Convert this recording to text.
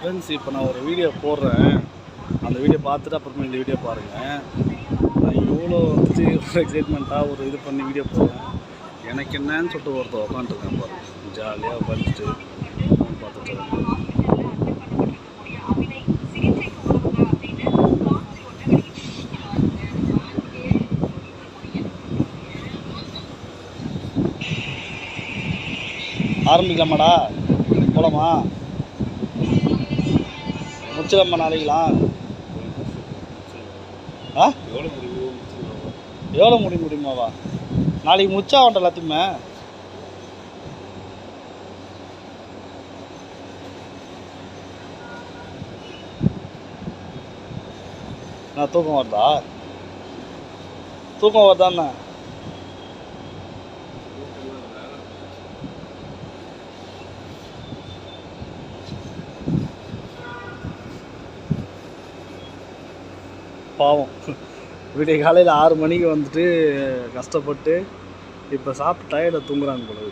Friends, இப்போ நான் ஒரு வீடியோ போடுறேன். அந்த வீடியோ பார்த்துட்டு அப்புறமா இந்த வீடியோ பாருங்கள். நான் எவ்வளோ வந்துட்டு ஒரு எக்ஸைட்மெண்ட்டாக ஒரு இது பண்ணி வீடியோ போடுறேன். எனக்கு என்னன்னு சொல்லிட்டு ஒருத்தர் உட்காந்துருக்கேன் பாருங்கள். ஜாலியாக உட்காந்துட்டு பார்த்துட்டு ஆரம்பிக்கலாமாடா? போலாமா? முடிச்சிடலாமா நாளைக்கலாம்? ஆ, எவ்வளோ முடியுமாவா? நாளைக்கு முடிச்சா வந்துட்ட எல்லாத்தையுமே. நான் தூக்கம் வருதா? தூக்கம் வருதாண்ணா? பாவம், விடிய காலையில் 6 மணிக்கு வந்துட்டு கஷ்டப்பட்டு இப்போ சாப்பிட்டு டயர்டை தூங்குறாங்க போல.